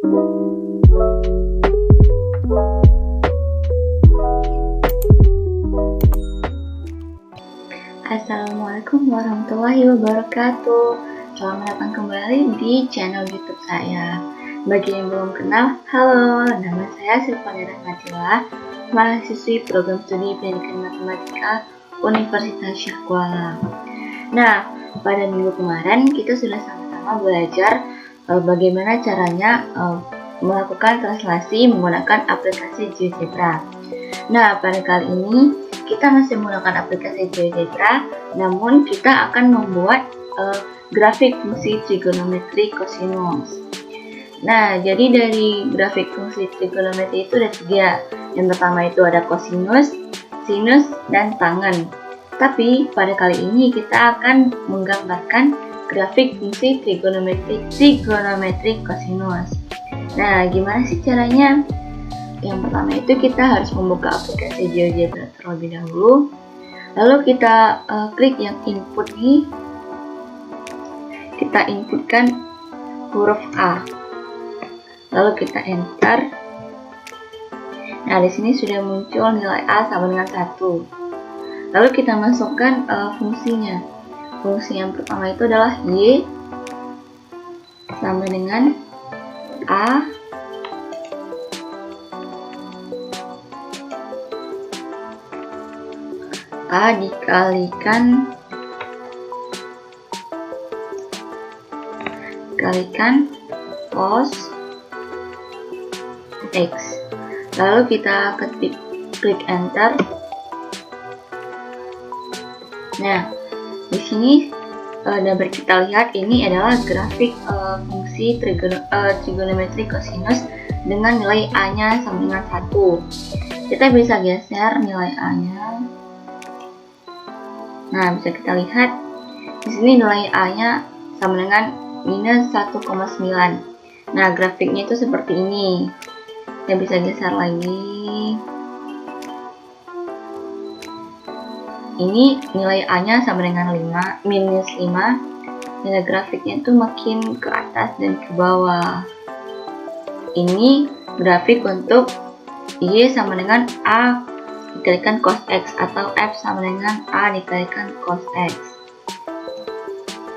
Assalamualaikum warahmatullahi wabarakatuh. Selamat datang kembali di channel YouTube saya. Bagi yang belum kenal, halo, nama saya Silvania Rahmatilla, mahasiswi program studi pendidikan matematika Universitas Syah Kuala. Nah, pada minggu kemarin kita sudah sama-sama belajar bagaimana caranya melakukan translasi menggunakan aplikasi GeoGebra. Nah, pada kali ini kita masih menggunakan aplikasi GeoGebra, namun kita akan membuat grafik fungsi trigonometri kosinus. Nah, jadi dari grafik fungsi trigonometri itu ada 3. Yang pertama itu ada kosinus, sinus, dan tangen. Tapi pada kali ini kita akan menggambarkan grafik fungsi trigonometri kosinus. Nah, gimana sih caranya? Yang pertama itu kita harus membuka aplikasi GeoGebra terlebih dahulu. Lalu kita klik yang input nih. Kita inputkan huruf A. Lalu kita enter. Nah, di sini sudah muncul nilai A sama dengan 1. Lalu kita masukkan fungsinya. Fungsi yang pertama itu adalah Y sama dengan A dikalikan cos X. Lalu kita klik enter. Nah, di sini dapat kita lihat ini adalah grafik fungsi trigonometri kosinus dengan nilai A-nya sama dengan 1. Kita bisa geser nilai A-nya. Nah, bisa kita lihat di sini nilai A-nya sama dengan minus 1,9. Nah, grafiknya itu seperti ini. Kita bisa geser lagi. Ini nilai A-nya sama dengan minus 5. Nilai grafiknya itu makin ke atas dan ke bawah. Ini grafik untuk Y sama dengan A dikalikan cos X atau F sama dengan A dikalikan cos X.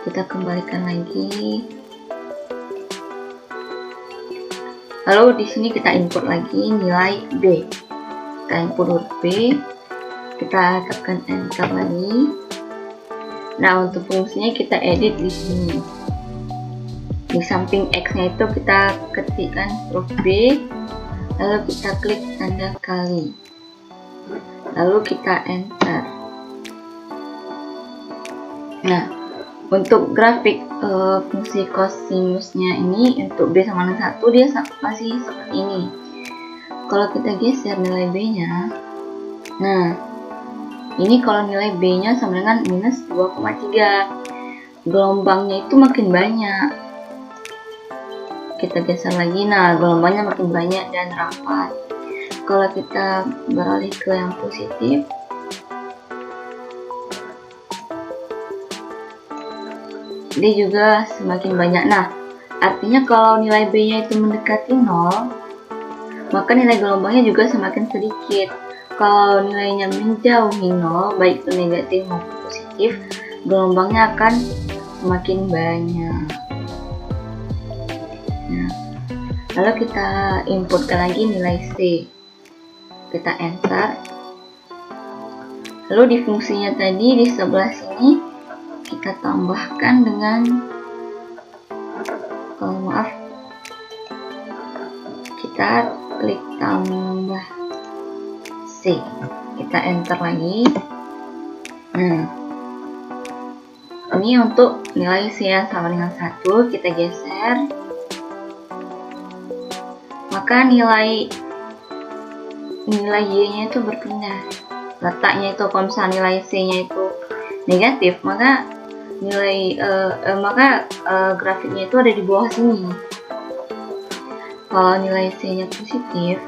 Kita kembalikan lagi. Lalu di sini kita input lagi nilai B. Kita input huruf B. Kita tekan enter lagi. Nah, untuk fungsinya kita edit di sini. Di samping X-nya itu kita ketikkan huruf B. Lalu kita klik tanda kali. Lalu kita enter. Nah, untuk grafik fungsi kosinusnya ini untuk B sama dengan 1 dia masih seperti ini. Kalau kita geser nilai B-nya, nah ini kalau nilai B-nya sama dengan minus 2,3, gelombangnya itu makin banyak. Kita geser lagi, nah gelombangnya makin banyak dan rapat. Kalau kita beralih ke yang positif, dia juga semakin banyak. Nah, artinya kalau nilai B-nya itu mendekati 0, maka nilai gelombangnya juga semakin sedikit. Kalau nilainya menjauhi 0, baik itu negatif maupun positif, gelombangnya akan semakin banyak. Nah, lalu kita inputkan lagi nilai C. Kita enter. Lalu di fungsinya tadi di sebelah sini kita tambahkan dengan kita klik tambah C. Kita enter lagi. Nah, ini untuk nilai C yang sama dengan 1, kita geser. Maka nilai Y-nya itu berpindah. Letaknya itu kalau misalnya nilai C-nya itu negatif, maka grafiknya itu ada di bawah sini. Kalau nilai C-nya positif,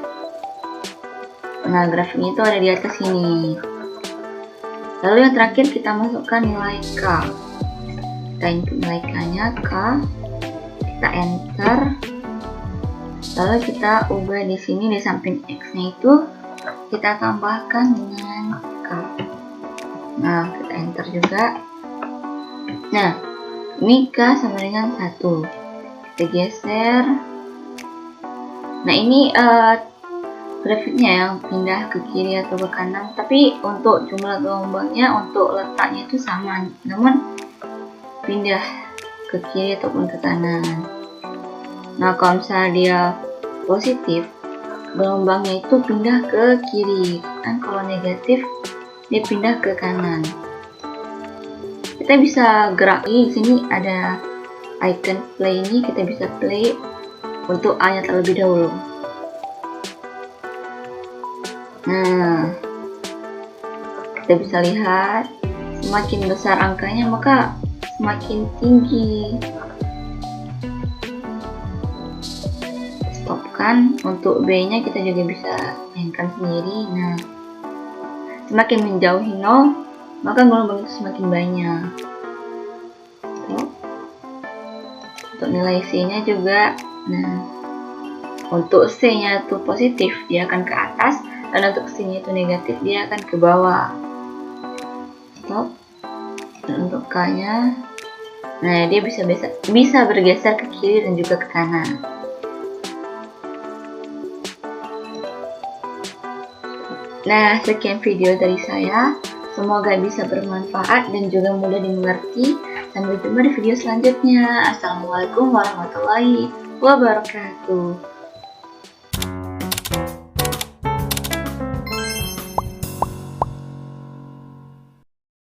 nah grafiknya itu ada di atas sini. Lalu yang terakhir kita masukkan nilai K. Kita input nilai K-nya K. Kita enter. Lalu kita ubah di sini di samping X-nya itu kita tambahkan dengan K. Nah, kita enter juga. Nah, ini K sama dengan 1. Kita geser. Nah, ini grafiknya yang pindah ke kiri atau ke kanan, tapi untuk jumlah gelombangnya, untuk letaknya itu sama, namun pindah ke kiri ataupun ke kanan. Nah, kalau misalnya dia positif, gelombangnya itu pindah ke kiri, kan kalau negatif dia pindah ke kanan. Kita bisa gerak di sini, ada icon play ini, kita bisa play untuk A-nya terlebih dahulu. Nah, kita bisa lihat semakin besar angkanya maka semakin tinggi. Stopkan. Untuk B-nya kita juga bisa mainkan sendiri. Nah, semakin menjauhi 0 maka gelombang itu semakin banyak. Untuk nilai C-nya juga. Nah, untuk C-nya itu positif, dia akan ke atas, dan untuk C-nya itu negatif, dia akan ke bawah. Stop. Dan untuk K-nya, nah dia bisa bergeser ke kiri dan juga ke kanan. Nah, sekian video dari saya. Semoga bisa bermanfaat dan juga mudah dimengerti. Sampai jumpa di video selanjutnya. Assalamualaikum warahmatullahi wabarakatuh.